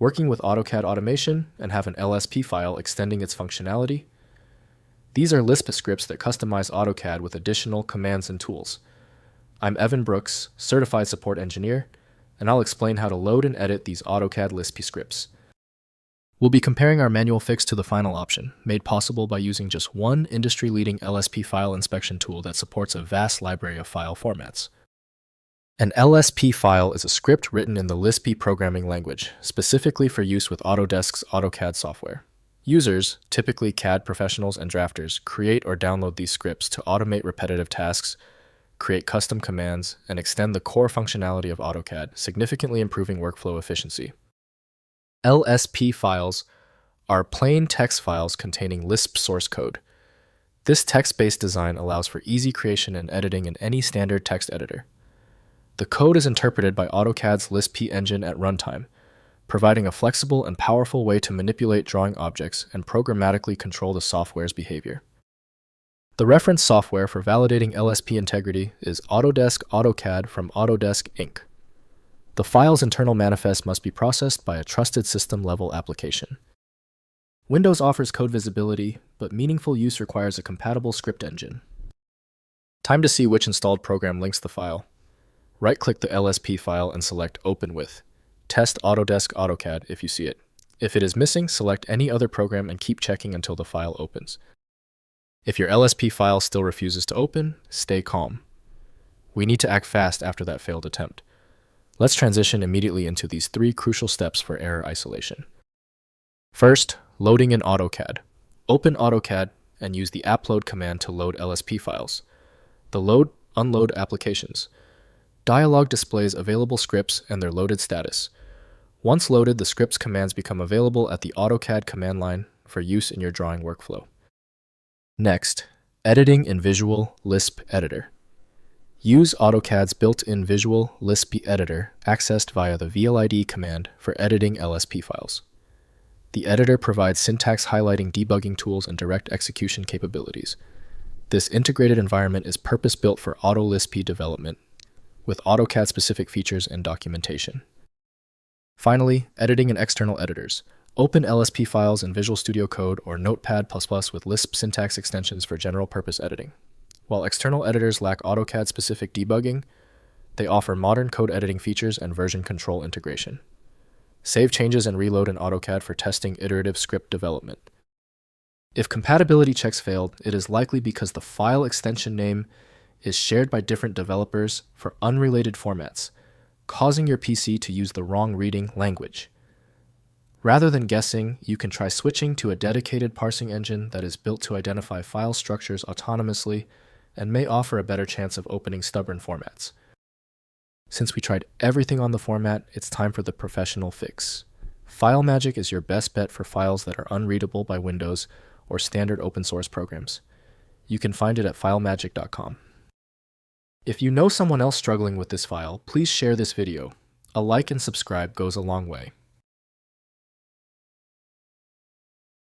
working with AutoCAD automation, and have an LSP file extending its functionality. These are Lisp scripts that customize AutoCAD with additional commands and tools. I'm Evan Brooks, Certified Support Engineer, and I'll explain how to load and edit these AutoCAD LISP scripts. We'll be comparing our manual fix to the final option, made possible by using just one industry-leading LSP file inspection tool that supports a vast library of file formats. An LSP file is a script written in the LSP programming language, specifically for use with Autodesk's AutoCAD software. Users, typically CAD professionals and drafters, create or download these scripts to automate repetitive tasks, create custom commands, and extend the core functionality of AutoCAD, significantly improving workflow efficiency. LSP files are plain text files containing Lisp source code. This text-based design allows for easy creation and editing in any standard text editor. The code is interpreted by AutoCAD's Lisp engine at runtime, providing a flexible and powerful way to manipulate drawing objects and programmatically control the software's behavior. The reference software for validating LSP integrity is Autodesk AutoCAD from Autodesk Inc. The file's internal manifest must be processed by a trusted system-level application. Windows offers code visibility, but meaningful use requires a compatible script engine. Time to see which installed program links the file. Right-click the LSP file and select Open with. Test Autodesk AutoCAD if you see it. If it is missing, select any other program and keep checking until the file opens. If your LSP file still refuses to open, stay calm. We need to act fast after that failed attempt. Let's transition immediately into these 3 crucial steps for error isolation. First, loading in AutoCAD. Open AutoCAD and use the appload command to load LSP files. The load/unload applications. Dialog displays available scripts and their loaded status. Once loaded, the scripts commands become available at the AutoCAD command line for use in your drawing workflow. Next, editing in Visual Lisp Editor. Use AutoCAD's built-in Visual Lisp editor accessed via the VLID command for editing LSP files. The editor provides syntax highlighting debugging tools and direct execution capabilities. This integrated environment is purpose-built for AutoLSP development, with AutoCAD-specific features and documentation. Finally, editing in external editors. Open LSP files in Visual Studio Code or Notepad++ with Lisp syntax extensions for general-purpose editing. While external editors lack AutoCAD-specific debugging, they offer modern code editing features and version control integration. Save changes and reload in AutoCAD for testing iterative script development. If compatibility checks failed, it is likely because the file extension name is shared by different developers for unrelated formats, causing your PC to use the wrong reading language. Rather than guessing, you can try switching to a dedicated parsing engine that is built to identify file structures autonomously and may offer a better chance of opening stubborn formats. Since we tried everything on the format, it's time for the professional fix. FileMagick is your best bet for files that are unreadable by Windows or standard open source programs. You can find it at filemagick.com. If you know someone else struggling with this file, please share this video. A like and subscribe goes a long way.